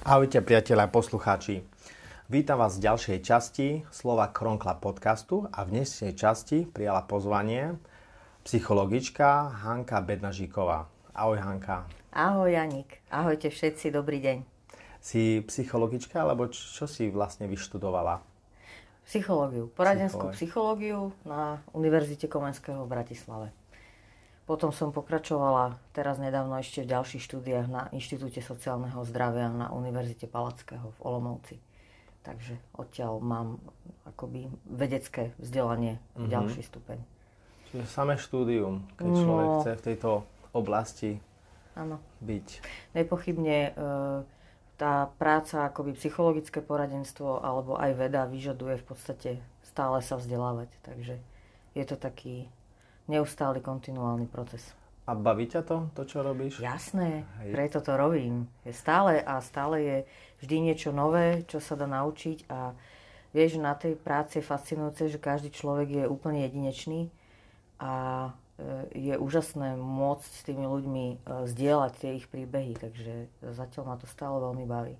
Ahojte priatelia a poslucháči. Vítam vás v ďalšej časti Slovak Chrome Club podcastu a v dnešnej časti prijala pozvanie psychologička Hanka Bednažíková. Ahoj Hanka. Ahoj Janik. Ahojte všetci, dobrý deň. Si psychologička, alebo čo si vlastne vyštudovala? Psychológiu, poradenskú psychológiu na Univerzite Komenského v Bratislave. Potom som pokračovala teraz nedávno ešte v ďalších štúdiách na Inštitúte sociálneho zdravia na Univerzite Palackého v Olomouci. Takže odtiaľ mám akoby vedecké vzdelanie v ďalší stupeň. Čiže samé štúdium, keď človek chce v tejto oblasti byť. Nepochybne tá práca, akoby psychologické poradenstvo alebo aj veda vyžaduje v podstate stále sa vzdelávať. Takže je to taký neustály kontinuálny proces. A baví ťa to, čo robíš? Jasné, preto to robím. Stále je vždy niečo nové, čo sa dá naučiť a vieš, na tej práci je fascinujúce, že každý človek je úplne jedinečný a je úžasné môcť s tými ľuďmi zdieľať tie ich príbehy, takže zatiaľ ma to stále veľmi baví.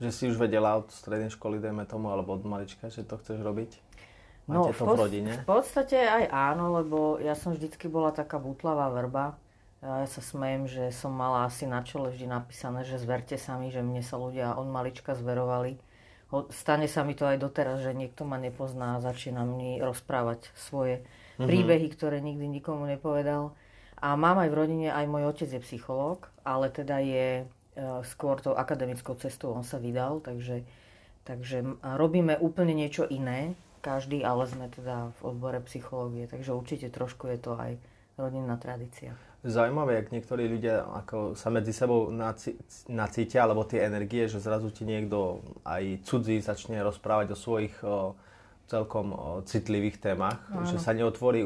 Že si už vedela od strednej školy, dajme tomu, alebo od malička, že to chceš robiť? No, v rodine? V podstate aj áno, lebo ja som vždycky bola taká bútlavá vrba. Ja sa smejem, že som mala asi na čele vždy napísané, že zverte sa mi, že mne sa ľudia od malička zverovali. Stane sa mi to aj doteraz, že niekto ma nepozná a začína mi rozprávať svoje príbehy, ktoré nikdy nikomu nepovedal. A mám aj v rodine, aj môj otec je psychológ, ale teda je skôr tou akademickou cestou, on sa vydal, takže robíme úplne niečo iné. Každý, ale sme teda v odbore psychológie, takže určite trošku je to aj rodinná tradícia. Zaujímavé, jak niektorí ľudia ako sa medzi sebou nacítia, alebo tie energie, že zrazu ti niekto aj cudzí začne rozprávať o svojich celkom citlivých témach, že sa neotvorí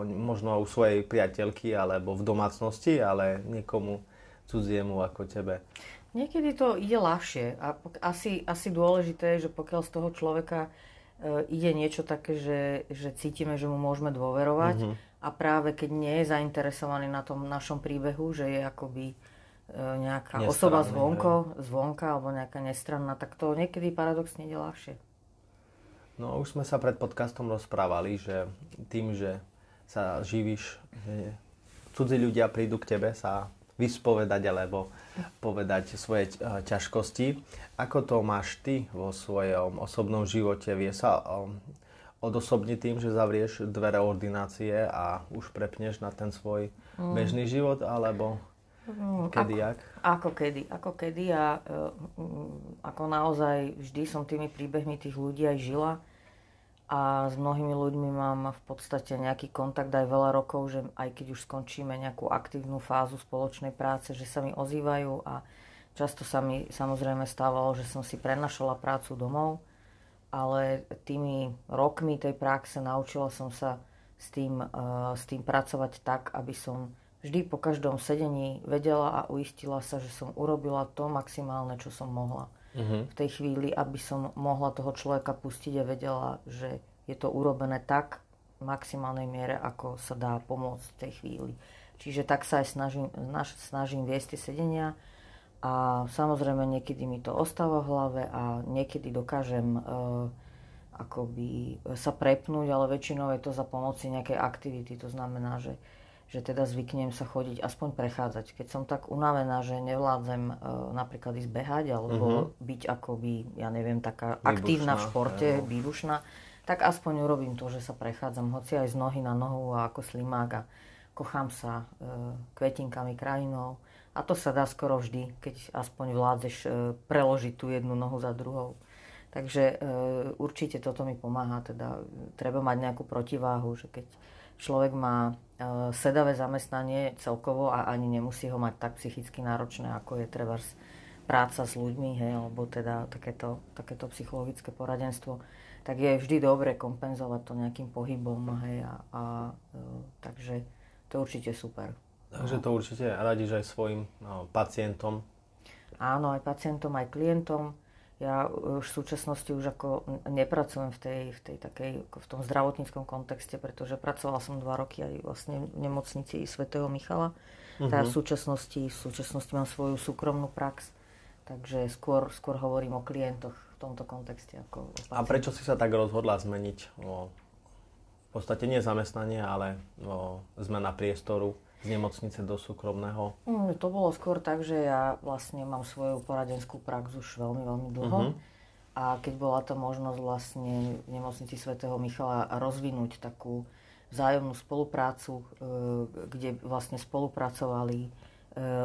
možno u svojej priateľky alebo v domácnosti, ale niekomu cudziemu ako tebe. Niekedy to ide ľahšie a asi dôležité je, že pokiaľ z toho človeka ide niečo také, že cítime, že mu môžeme dôverovať a práve keď nie je zainteresovaný na tom našom príbehu, že je akoby nejaká osoba zvonka alebo nejaká nestranná, tak to niekedy paradoxne ide ľahšie. No už sme sa pred podcastom rozprávali, že tým, že sa živíš, že cudzí ľudia prídu k tebe sa vyspovedať alebo povedať svoje ťažkosti. Ako to máš ty vo svojom osobnom živote? Vie sa odosobniť tým, že zavrieš dvere ordinácie a už prepneš na ten svoj bežný život? Alebo kedy, jak? Ako kedy. A ako naozaj vždy som tými príbehmi tých ľudí aj žila. A s mnohými ľuďmi mám v podstate nejaký kontakt aj veľa rokov, že aj keď už skončíme nejakú aktívnu fázu spoločnej práce, že sa mi ozývajú a často sa mi samozrejme stávalo, že som si prenašala prácu domov, ale tými rokmi tej praxe naučila som sa s tým pracovať tak, aby som vždy po každom sedení vedela a uistila sa, že som urobila to maximálne, čo som mohla. V tej chvíli, aby som mohla toho človeka pustiť a vedela, že je to urobené tak v maximálnej miere, ako sa dá pomôcť v tej chvíli. Čiže tak sa aj snažím viesť tie sedenia a samozrejme niekedy mi to ostáva v hlave a niekedy dokážem akoby sa prepnúť, ale väčšinou je to za pomoci nejakej aktivity. To znamená, že teda zvyknem sa chodiť, aspoň prechádzať. Keď som tak unavená, že nevládzem napríklad ísť behať, alebo byť akoby, ja neviem, taká aktívna v športe, výbušná, tak aspoň urobím to, že sa prechádzam, hoci aj z nohy na nohu a ako slimák a kochám sa kvetinkami, krajinou. A to sa dá skoro vždy, keď aspoň vládzeš preložiť tú jednu nohu za druhou. Takže určite toto mi pomáha, teda treba mať nejakú protiváhu, že keď človek má sedavé zamestnanie celkovo a ani nemusí ho mať tak psychicky náročné, ako je trebárs práca s ľuďmi, hej, alebo teda takéto psychologické poradenstvo, tak je vždy dobre kompenzovať to nejakým pohybom, hej, takže to je určite super. Takže to určite radíš aj svojim pacientom? Áno, aj pacientom, aj klientom. Ja už v súčasnosti už ako nepracujem v tom zdravotníckom kontexte, pretože pracovala som 2 roky aj vlastne v nemocnici svätého Michala. Teda v súčasnosti mám svoju súkromnú prax. Takže skôr hovorím o klientoch v tomto kontexte. Ako o pacientoch. A prečo si sa tak rozhodla zmeniť v podstate nie zamestnanie, ale zmena priestoru z nemocnice do súkromného? To bolo skôr tak, že ja vlastne mám svoju poradenskú prax už veľmi, veľmi dlho. A keď bola to možnosť vlastne v nemocnici svätého Michala rozvinúť takú vzájomnú spoluprácu, kde vlastne spolupracovali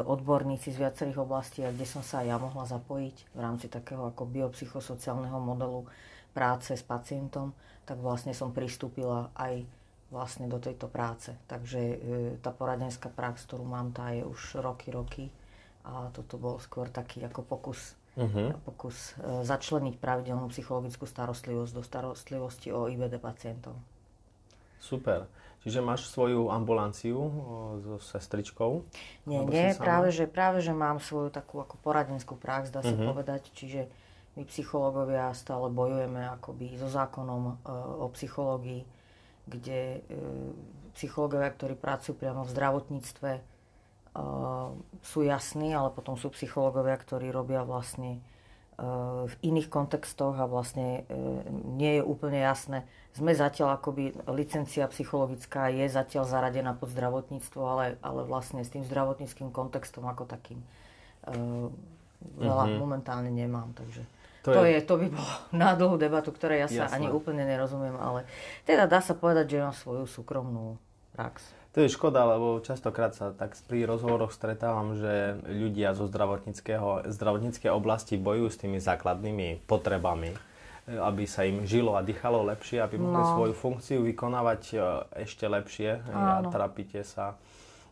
odborníci z viacerých oblastí a kde som sa aj ja mohla zapojiť v rámci takého ako biopsychosociálneho modelu práce s pacientom, tak vlastne som pristúpila aj vlastne do tejto práce. Takže tá poradenská prax, ktorú mám, tá je už roky a toto bol skôr taký ako pokus začleniť pravidelnú psychologickú starostlivosť do starostlivosti o IBD pacientov. Super. Čiže máš svoju ambulanciu so sestričkou? Nie, práve že mám svoju takú ako poradenskú prax, dá sa povedať. Čiže my psychológovia stále bojujeme akoby so zákonom o psychológii, kde psychológovia, ktorí pracujú priamo v zdravotníctve, sú jasní, ale potom sú psychológovia, ktorí robia vlastne v iných kontextoch a vlastne nie je úplne jasné. Sme zatiaľ akoby, licencia psychologická je zatiaľ zaradená pod zdravotníctvo, ale vlastne s tým zdravotníckym kontextom ako takým veľa momentálne nemám, takže to by bolo na dlhú debatu, ktorej ja sa ani úplne nerozumiem, ale teda dá sa povedať, že mám svoju súkromnú prax. To je škoda, lebo častokrát sa tak pri rozhovoroch stretávam, že ľudia zo zdravotníckej oblasti bojujú s tými základnými potrebami, aby sa im žilo a dýchalo lepšie, aby mohli svoju funkciu vykonávať ešte lepšie a trápite sa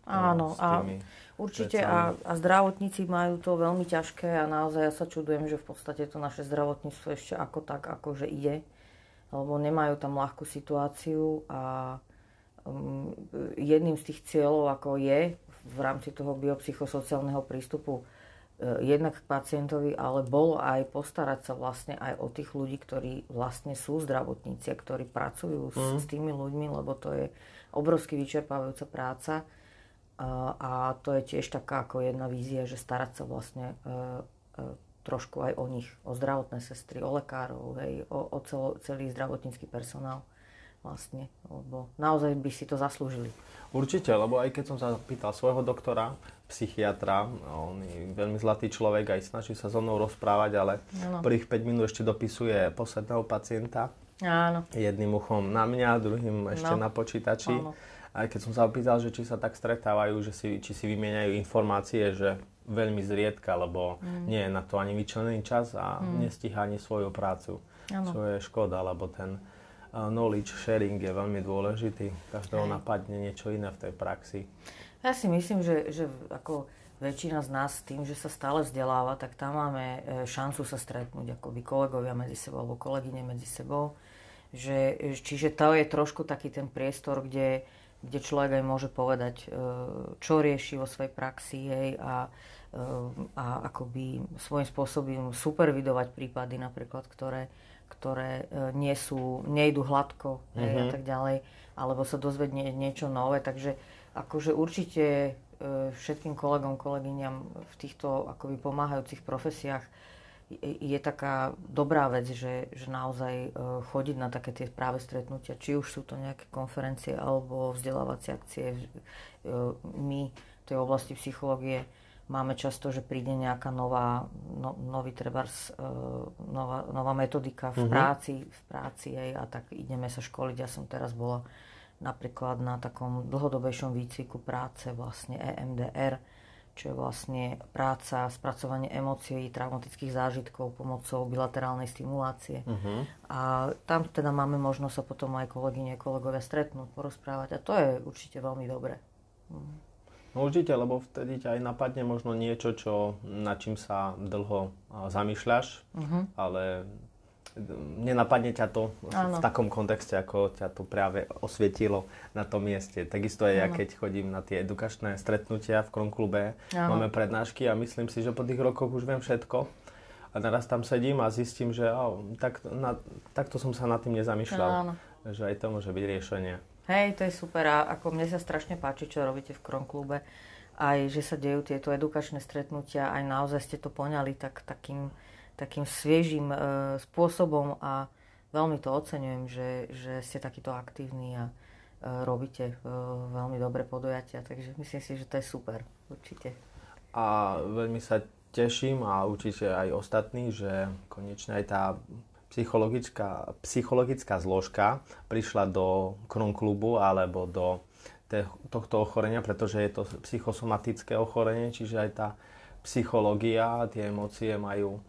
s tými určite a zdravotníci majú to veľmi ťažké a naozaj ja sa čudujem, že v podstate to naše zdravotníctvo ešte ako tak akože ide, lebo nemajú tam ľahkú situáciu a jedným z tých cieľov, ako je v rámci toho biopsychosociálneho prístupu jednak k pacientovi, ale bolo aj postarať sa vlastne aj o tých ľudí, ktorí vlastne sú zdravotníci a ktorí pracujú s tými ľuďmi, lebo to je obrovsky vyčerpávajúca práca a to je tiež taká ako jedna vízia, že starať sa vlastne trošku aj o nich, o zdravotné sestry, o lekárov, o celý zdravotnícky personál. Vlastne, lebo naozaj by si to zaslúžili. Určite, lebo aj keď som sa pýtal svojho doktora, psychiatra, on je veľmi zlatý človek, aj snaží sa so mnou rozprávať, ale prvých 5 minút ešte dopisuje posledného pacienta. Áno. Jedným uchom na mňa, druhým ešte na počítači. Áno. Aj keď som sa opýtal, že či sa tak stretávajú, že či si vymieňajú informácie, že veľmi zriedka, lebo nie je na to ani vyčlenený čas a nestíha ani svoju prácu. Čo je škoda, lebo ten knowledge sharing je veľmi dôležitý. Každého napadne niečo iné v tej praxi. Ja si myslím, že ako väčšina z nás tým, že sa stále vzdeláva, tak tam máme šancu sa stretnúť akoby kolegovia medzi sebou alebo kolegyne medzi sebou. Čiže to je trošku taký ten priestor, kde človek aj môže povedať, čo rieši vo svojej praxi a akoby svojím spôsobom supervidovať prípady napríklad, ktoré nejdu hladko a tak ďalej, alebo sa dozvedieť niečo nové. Takže akože určite všetkým kolegom, kolegyňam v týchto akoby pomáhajúcich profesiách je taká dobrá vec, že naozaj chodiť na také tie práve stretnutia, či už sú to nejaké konferencie alebo vzdelávacie akcie. My v tej oblasti psychológie máme často, že príde nejaká nová metodika v práci a tak ideme sa školiť. Ja som teraz bola napríklad na takom dlhodobejšom výcviku práce vlastne EMDR, čo je vlastne práca, spracovanie emócií, traumatických zážitkov pomocou bilaterálnej stimulácie. A tam teda máme možnosť sa potom aj kolegyne, kolegovia stretnúť, porozprávať a to je určite veľmi dobré. No určite, lebo vtedy ťa aj napadne možno niečo, nad čím sa dlho zamýšľaš, ale nenapadne ťa to v takom kontexte, ako ťa to práve osvietilo na tom mieste. Takisto aj ja, keď chodím na tie edukačné stretnutia v Kronklube, máme prednášky a myslím si, že po tých rokoch už viem všetko. A naraz tam sedím a zistím, že takto som sa nad tým nezamýšľal. Že aj to môže byť riešenie. Hej, to je super a ako mne sa strašne páči, čo robíte v Kronklube aj že sa dejú tieto edukačné stretnutia, aj naozaj ste to poňali takým sviežým spôsobom a veľmi to oceňujem, že ste takýto aktívni a robíte veľmi dobré podujatia, takže myslím si, že to je super, určite. A veľmi sa teším a určite aj ostatní, že konečne aj tá psychologická zložka prišla do Kronklubu alebo do tohto ochorenia, pretože je to psychosomatické ochorenie, čiže aj tá psychológia, tie emócie majú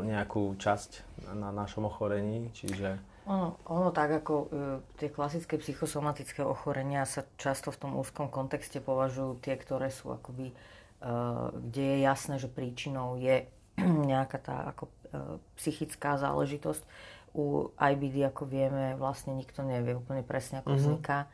nejakú časť na našom ochorení, čiže... Ono tak ako tie klasické psychosomatické ochorenia sa často v tom úzkom kontexte považujú tie, ktoré sú akoby, kde je jasné, že príčinou je nejaká tá ako psychická záležitosť. U IBD, ako vieme, vlastne nikto nevie úplne presne, ako vzniká.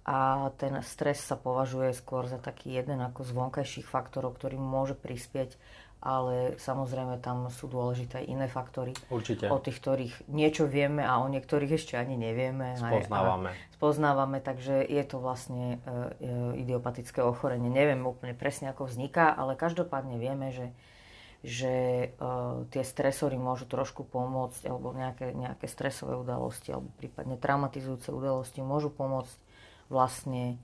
A ten stres sa považuje skôr za taký jeden ako z vonkajších faktorov, ktorý môže prispieť, ale samozrejme tam sú dôležité iné faktory. Určite. O tých, ktorých niečo vieme a o niektorých ešte ani nevieme. Spoznávame, takže je to vlastne idiopatické ochorenie. Neviem úplne presne, ako vzniká, ale každopádne vieme, že tie stresory môžu trošku pomôcť, alebo nejaké stresové udalosti, alebo prípadne traumatizujúce udalosti môžu pomôcť vlastne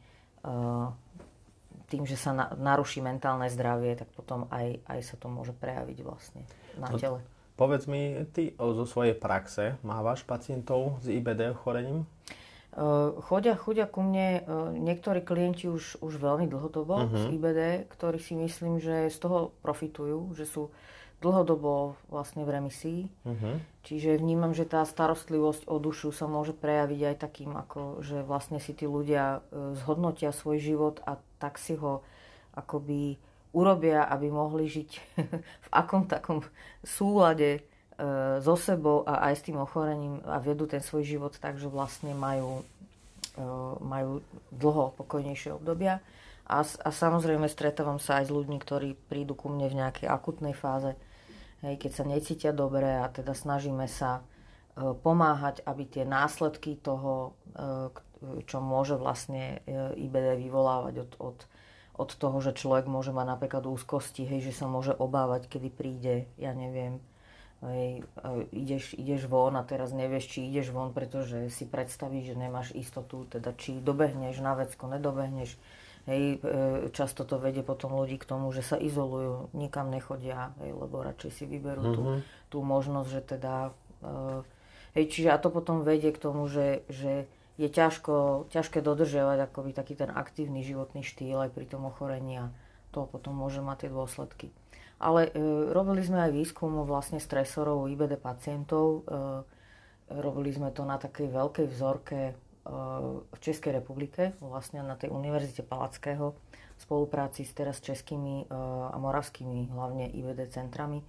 tým, že sa naruší mentálne zdravie, tak potom aj sa to môže prejaviť vlastne na tele. Povedz mi, ty zo svojej praxe mávaš pacientov s IBD ochorením? Chodia ku mne niektorí klienti už veľmi dlhodobo z IBD, ktorí si myslím, že z toho profitujú, že sú dlhodobo vlastne v remisii. Čiže vnímam, že tá starostlivosť o dušu sa môže prejaviť aj takým, ako, že vlastne si tí ľudia zhodnotia svoj život a tak si ho akoby urobia, aby mohli žiť v akom takom súlade so sebou a aj s tým ochorením a vedú ten svoj život tak, že vlastne majú dlho pokojnejšie obdobia. A samozrejme stretávam sa aj s ľuďmi, ktorí prídu ku mne v nejakej akutnej fáze, keď sa necítia dobre a teda snažíme sa pomáhať, aby tie následky toho, čo môže vlastne IBD vyvolávať od toho, že človek môže mať napríklad úzkosti, že sa môže obávať, kedy príde, ja neviem, ideš von a teraz nevieš, či ideš von, pretože si predstavíš, že nemáš istotu, teda či dobehneš na vecko, nedobehneš. Často to vedie potom ľudí k tomu, že sa izolujú, nikam nechodia, lebo radšej si vyberú tú možnosť, že teda... čiže a to potom vedie k tomu, že je ťažké dodržiavať akoby taký ten aktívny životný štýl aj pri tom ochorení a to potom môže mať tie dôsledky. Ale robili sme aj výskum vlastne stresorov u IBD pacientov. Robili sme to na takej veľkej vzorke v Českej republike, vlastne na tej Univerzite Palackého, v spolupráci s teraz českými a moravskými hlavne IBD centrami.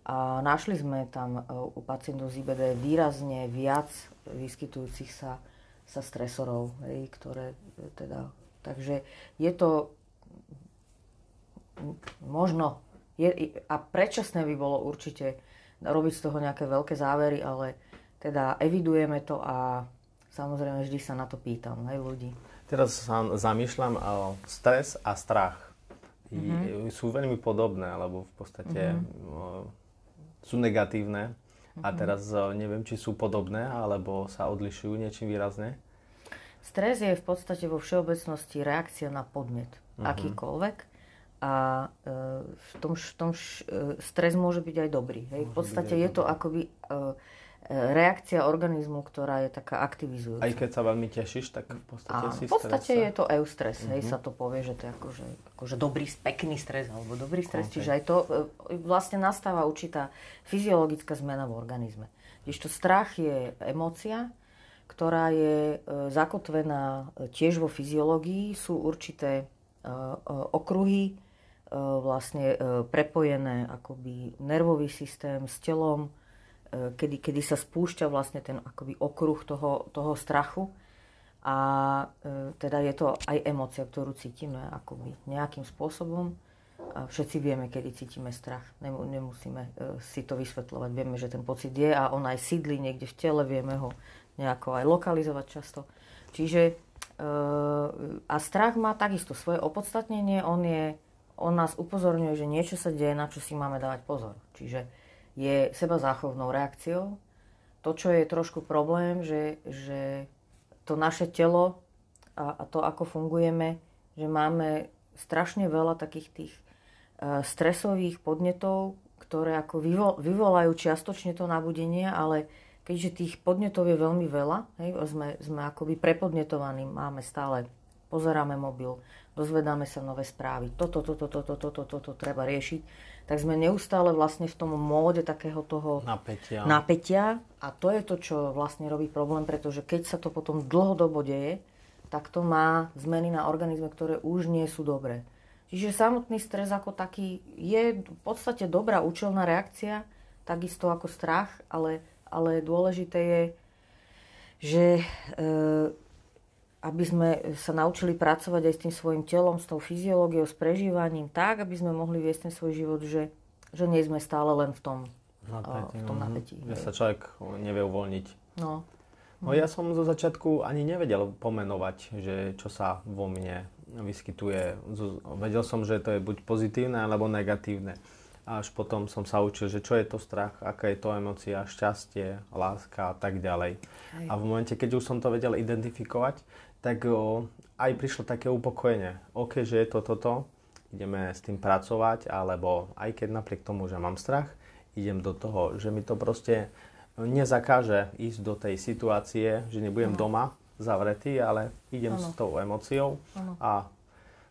A našli sme tam u pacientov z IBD výrazne viac vyskytujúcich sa stresorov, ktoré teda... Takže je to možno... a predčasné by bolo určite robiť z toho nejaké veľké závery, ale teda evidujeme to a samozrejme vždy sa na to pýtam, ľudí. Teraz sa zamýšľam, stres a strach sú veľmi podobné, alebo v podstate sú negatívne. A teraz neviem, či sú podobné, alebo sa odlišujú niečím výrazne. Stres je v podstate vo všeobecnosti reakcia na podnet, akýkoľvek. A v tom stres môže byť aj dobrý. V podstate je to akoby reakcia organizmu, ktorá je taká aktivizujúca. Aj keď sa veľmi tešíš, tak v podstate si v podstate je to eustres. Sa to povie, že to je akože dobrý, pekný stres, alebo dobrý stres. Čiže aj to vlastne nastáva určitá fyziologická zmena v organizme. Kdežto strach je emócia, ktorá je zakotvená tiež vo fyziológii. Sú určité okruhy, vlastne prepojené akoby nervový systém s telom, kedy sa spúšťa vlastne ten akoby okruh toho strachu a teda je to aj emócia, ktorú cítime akoby nejakým spôsobom. Všetci vieme, kedy cítime strach. Nemusíme si to vysvetľovať. Vieme, že ten pocit je a on aj sídli niekde v tele, vieme ho nejako aj lokalizovať často. Čiže A strach má takisto svoje opodstatnenie. On nás upozorňuje, že niečo sa deje, na čo si máme dávať pozor. Čiže je seba záchovnou reakciou. To, čo je trošku problém, že to naše telo a to, ako fungujeme, že máme strašne veľa takých tých stresových podnetov, ktoré ako vyvolajú čiastočne to nabudenie, ale keďže tých podnetov je veľmi veľa, hej, sme akoby prepodnetovaní, máme stále, pozeráme mobil, dozvedáme sa nové správy, toto treba riešiť, tak sme neustále vlastne v tom móde takého toho napätia a to je to, čo vlastne robí problém, pretože keď sa to potom dlhodobo deje, tak to má zmeny na organizme, ktoré už nie sú dobré. Čiže samotný stres ako taký je v podstate dobrá účelná reakcia, takisto ako strach, ale dôležité je, že aby sme sa naučili pracovať aj s tým svojim telom, s tou fyziológiou, s prežívaním tak, aby sme mohli viesť ten svoj život, že nie sme stále len v tom napätí. Že sa človek nevie uvoľniť. No ja som zo začiatku ani nevedel pomenovať, že čo sa vo mne vyskytuje. Vedel som, že to je buď pozitívne, alebo negatívne. Až potom som sa učil, že čo je to strach, aká je to emócia, šťastie, láska a tak ďalej. Hej. A v momente, keď už som to vedel identifikovať, tak aj prišlo také upokojenie. OK, že je to toto, ideme s tým pracovať, alebo aj keď napriek tomu, že mám strach, idem do toho, že mi to proste nezakáže ísť do tej situácie, že nebudem doma zavretý, ale idem s tou emóciou a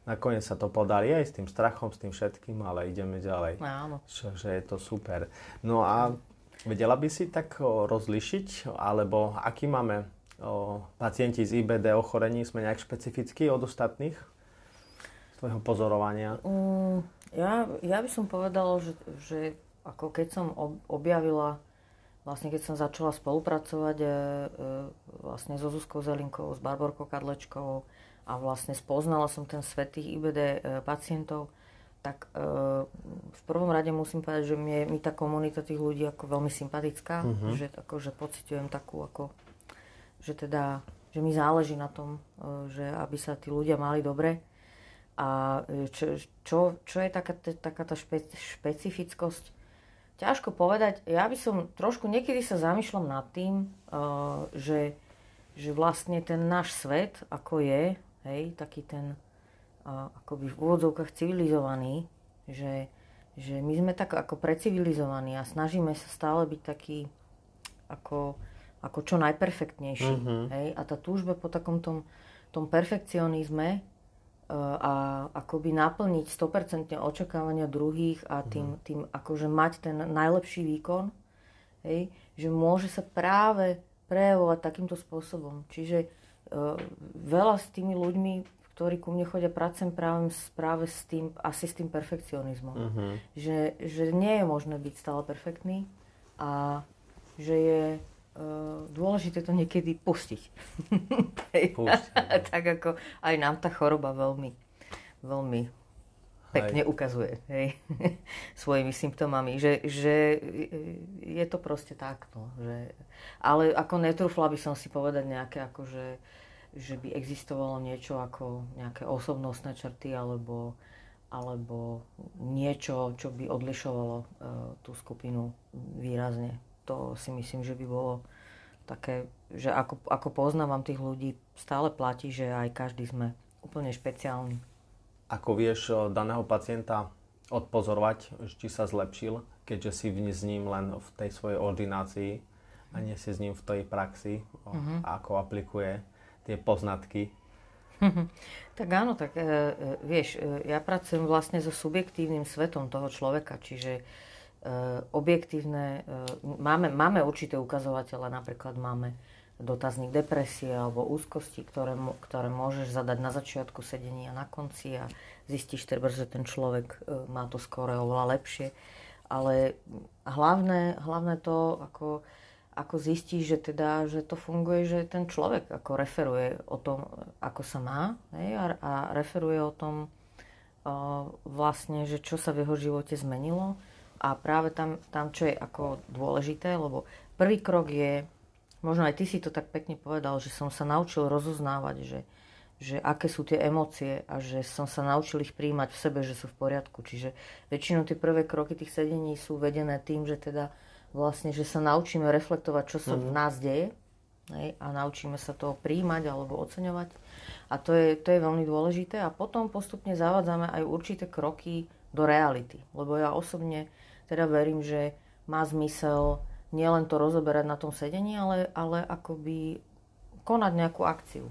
nakoniec sa to podarí aj s tým strachom, s tým všetkým, ale ideme ďalej. Áno. Čože je to super. No a vedela by si tak rozlišiť, alebo aký máme pacienti z IBD ochorení, sme nejak špecifickí od ostatných z tvojho pozorovania? Ja by som povedala, že ako keď som objavila, vlastne keď som začala spolupracovať vlastne so Zuzkou Zelinkovou, s Barborkou Kadlečkovou, a vlastne spoznala som ten svet tých IBD pacientov, tak v prvom rade musím povedať, že mi tá komunita tých ľudí ako veľmi sympatická, že akože pociťujem takú ako, že mi záleží na tom, že aby sa tí ľudia mali dobre. A čo je taká tá špecifickosť? Ťažko povedať. Ja by som trošku, niekedy sa zamýšľam nad tým, že vlastne ten náš svet, ako je, hej, taký ten akoby v úvodzovkách civilizovaný, že my sme tak ako precivilizovaní a snažíme sa stále byť taký ako čo najperfektnejší. Hej? A tá túžba po takom tom perfekcionizme a akoby naplniť 100% očakávania druhých a tým akože mať ten najlepší výkon, hej? Že môže sa práve prejavovať takýmto spôsobom. Čiže veľa s tými ľuďmi, ktorí ku mne chodia, pracujem práve s tým perfekcionizmom. Že nie je možné byť stále perfektný a že je dôležité to niekedy pustiť. Tak ako aj nám tá choroba veľmi, veľmi pekne ukazuje, hej, svojimi symptómami, že je to proste takto. Ale ako netrúfla by som si povedať nejaké akože, že by existovalo niečo ako nejaké osobnostné črty alebo niečo, čo by odlišovalo tú skupinu výrazne. To si myslím, že by bolo také, že ako poznávam tých ľudí, stále platí, že aj každý sme úplne špeciálny. Ako vieš daného pacienta odpozorovať, či sa zlepšil, keďže si s ním len v tej svojej ordinácii a nie si s ním v tej praxi, ako aplikuje tie poznatky? Tak áno, tak vieš, ja pracujem vlastne so subjektívnym svetom toho človeka, čiže objektívne, máme určité ukazovatele, napríklad máme dotazník depresie alebo úzkosti, ktoré môžeš zadať na začiatku sedenia, na konci a zistíš treba, že ten človek má to skóre oveľa lepšie. Ale hlavné to, ako zistíš, že to funguje, že ten človek ako referuje o tom, ako sa má, hej, a referuje o tom vlastne, že čo sa v jeho živote zmenilo. A práve tam, čo je ako dôležité, lebo prvý krok je, možno aj ty si to tak pekne povedal, že som sa naučil rozoznávať, že aké sú tie emócie a že som sa naučil ich prijímať v sebe, že sú v poriadku. Čiže väčšinou tie prvé kroky tých sedení sú vedené tým, že teda vlastne, že sa naučíme reflektovať, čo sa v nás deje, hej, a naučíme sa to prijímať alebo oceňovať. A to je veľmi dôležité. A potom postupne zavádzame aj určité kroky do reality. Lebo ja osobne teda verím, že má zmysel nielen to rozoberať na tom sedení, ale akoby konať nejakú akciu.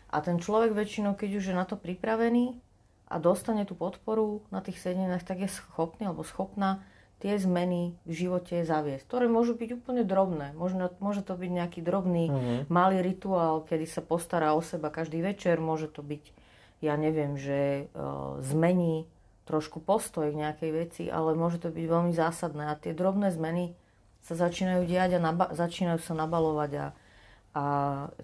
A ten človek väčšinou, keď už je na to pripravený a dostane tú podporu na tých sedeniach, tak je schopný alebo schopná tie zmeny v živote zaviesť, ktoré môžu byť úplne drobné. Môže to byť nejaký drobný malý rituál, kedy sa postará o seba každý večer. Môže to byť, ja neviem, že zmení trošku postoj k nejakej veci, ale môže to byť veľmi zásadné. A tie drobné zmeny sa začínajú diať a začínajú sa nabalovať. A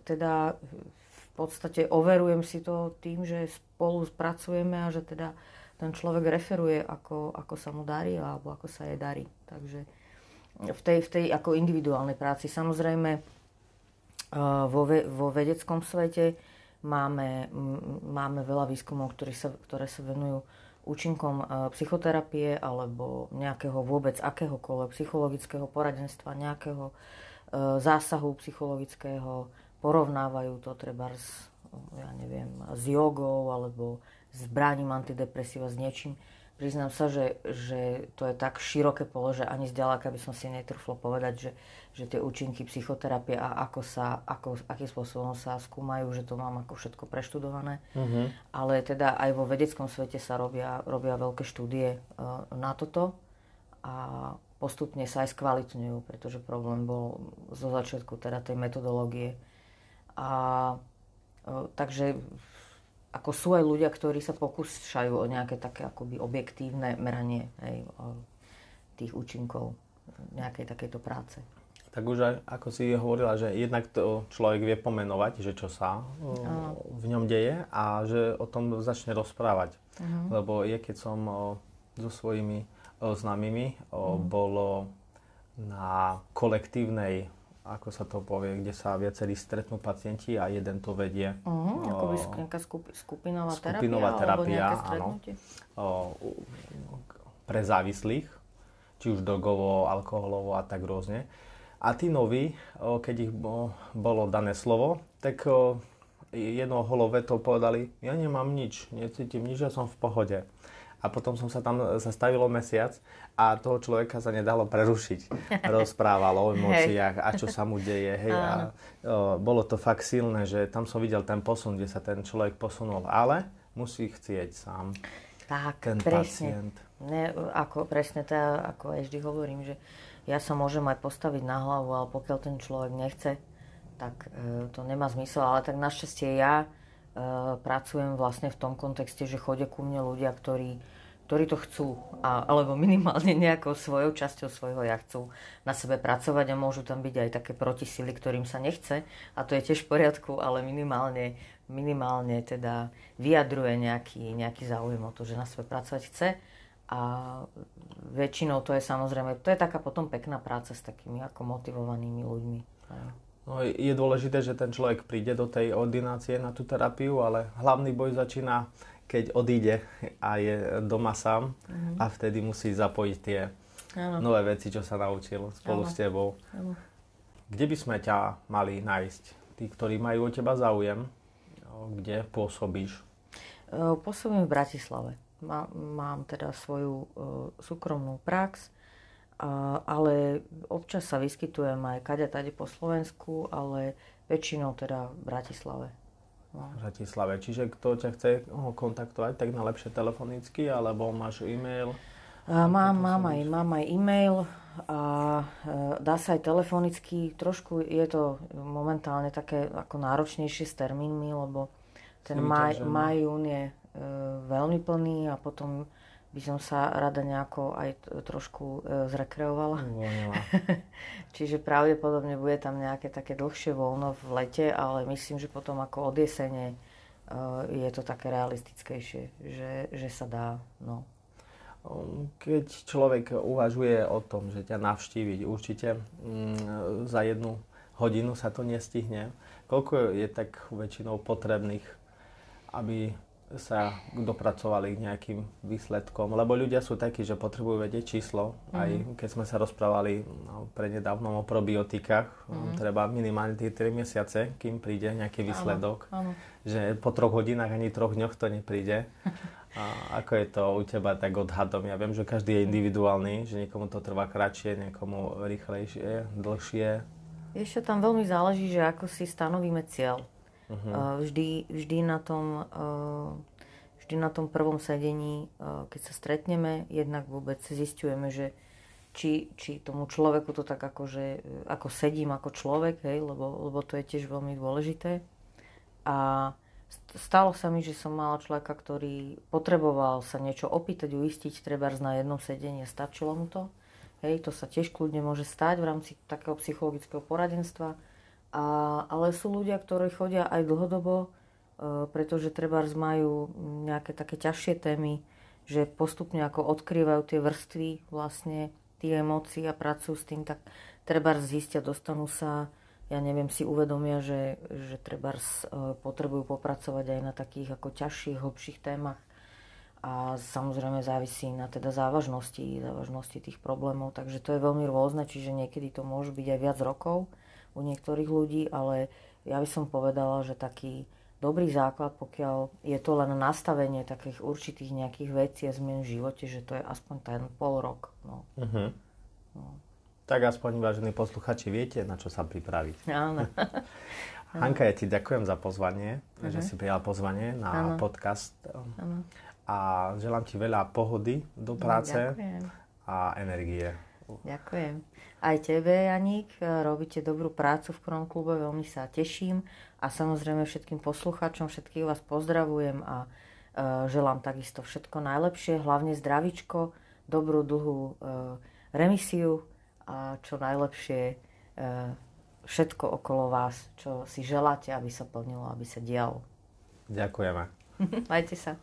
teda v podstate overujem si to tým, že spolu pracujeme a že teda ten človek referuje, ako sa mu darí alebo ako sa jej darí. Takže v tej ako individuálnej práci. Samozrejme vo vedeckom svete máme veľa výskumov, ktoré sa venujú účinkom psychoterapie alebo nejakého vôbec akéhokoľvek psychologického poradenstva, nejakého zásahu psychologického, porovnávajú to treba s jogou alebo s bráním antidepresíva, s niečím. Priznám sa, že to je tak široké pole, že ani zďaleka by som si netrúfla povedať, že tie účinky psychoterapie a akým spôsobom sa skúmajú, že to mám ako všetko preštudované. Ale teda aj vo vedeckom svete sa robia veľké štúdie na toto a postupne sa aj skvalitňujú, pretože problém bol zo začiatku teda tej metodológie. Takže ako sú aj ľudia, ktorí sa pokúšajú o nejaké také akoby objektívne meranie tých účinkov nejakej takejto práce. Tak už aj, ako si hovorila, že jednak to človek vie pomenovať, že čo sa v ňom deje a že o tom začne rozprávať. Lebo keď som so svojimi známymi bolo na kolektívnej, ako sa to povie, kde sa viacerí stretnú pacienti a jeden to vedie. Akoby nejaká skupinová terapia alebo nejaké stretnutie? Pre závislých, či už drogovo, alkoholovo a tak rôzne. A tí noví, keď ich bolo dané slovo, tak jednou holou vetou povedali, ja nemám nič, necítim nič, ja som v pohode. A potom som sa tam zastavilo mesiac a toho človeka sa nedalo prerušiť. Rozprával o emóciách a čo sa mu deje. Hej. A bolo to fakt silné, že tam som videl ten posun, kde sa ten človek posunul. Ale musí chcieť sám. Tak, ten presne. pacient. Presne, ako aj vždy hovorím, že ja sa môžem aj postaviť na hlavu, ale pokiaľ ten človek nechce, tak to nemá zmysel. Ale tak našťastie ja pracujem vlastne v tom kontexte, že chodia ku mne ľudia, ktorí to chcú, alebo minimálne nejakou svojou časťou svojho ja chcú na sebe pracovať a môžu tam byť aj také protisily, ktorým sa nechce a to je tiež v poriadku, ale minimálne teda vyjadruje nejaký záujem o to, že na sebe pracovať chce a väčšinou to je samozrejme, to je taká potom pekná práca s takými ako motivovanými ľuďmi. No, je dôležité, že ten človek príde do tej ordinácie na tú terapiu, ale hlavný boj začína, keď odíde a je doma sám a vtedy musí zapojiť tie nové veci, čo sa naučil spolu s tebou. Kde by sme ťa mali nájsť? Tí, ktorí majú o teba záujem, kde pôsobíš? Pôsobím v Bratislave. Mám teda svoju súkromnú prax, ale občas sa vyskytujem aj kade-tade po Slovensku, ale väčšinou teda v Bratislave. No. V Bratislave. Čiže kto ťa chce kontaktovať, tak najlepšie telefonicky, alebo máš e-mail? Mám aj e-mail a dá sa aj telefonicky. Trošku je to momentálne také ako náročnejšie s termínmi, lebo ten maj, jún je veľmi plný a potom by som sa rada nejako aj trošku zrekreovala. Čiže pravdepodobne bude tam nejaké také dlhšie voľno v lete, ale myslím, že potom ako od jesene je to také realistickejšie, že sa dá. No. Keď človek uvažuje o tom, že ťa navštíviť, určite za 1 hodinu sa to nestihne. Koľko je tak väčšinou potrebných aby sa dopracovali k nejakým výsledkom. Lebo ľudia sú takí, že potrebujú vedieť číslo. Aj keď sme sa rozprávali prednedávnom o probiotikách, treba minimálne tie 3 mesiace, kým príde nejaký výsledok. Áno. Že po 3 hodinách ani 3 dňoch to nepríde. A ako je to u teba tak odhadom? Ja viem, že každý je individuálny, že niekomu to trvá kratšie, niekomu rýchlejšie, dlhšie. Ešte tam veľmi záleží, že ako si stanovíme cieľ. Vždy na tom prvom sedení, keď sa stretneme, jednak vôbec zisťujeme, že či tomu človeku to tak akože, ako sedím ako človek, hej, lebo to je tiež veľmi dôležité. A stalo sa mi, že som mala človeka, ktorý potreboval sa niečo opýtať, uistiť, trebárs na jednom sedení, stačilo mu to. Hej, to sa tiež kľudne môže stať v rámci takého psychologického poradenstva. Ale sú ľudia, ktorí chodia aj dlhodobo, pretože trebárs majú nejaké také ťažšie témy, že postupne ako odkrývajú tie vrstvy vlastne tie emócií a pracujú s tým, tak trebárs zistia, dostanú sa, ja neviem, si uvedomia, že trebárs potrebujú popracovať aj na takých ako ťažších, hlbších témach. A samozrejme závisí na teda závažnosti tých problémov, takže to je veľmi rôzne, čiže niekedy to môže byť aj viac rokov u niektorých ľudí, ale ja by som povedala, že taký dobrý základ, pokiaľ je to len nastavenie takých určitých nejakých vecí a zmien v živote, že to je aspoň ten pol rok. No. Tak aspoň, vážení posluchači, viete, na čo sa pripraviť. Áno. Hanka, ja ti ďakujem za pozvanie, že si prijala pozvanie na podcast. A želám ti veľa pohody do práce a energie. Ďakujem. Aj tebe, Janík, robíte dobrú prácu v Kron klube, veľmi sa teším a samozrejme všetkým poslucháčom, všetkých vás pozdravujem a želám takisto všetko najlepšie, hlavne zdravíčko, dobrú dlhú remisiu a čo najlepšie všetko okolo vás, čo si želáte, aby sa plnilo, aby sa dialo. Ďakujeme. Majte sa.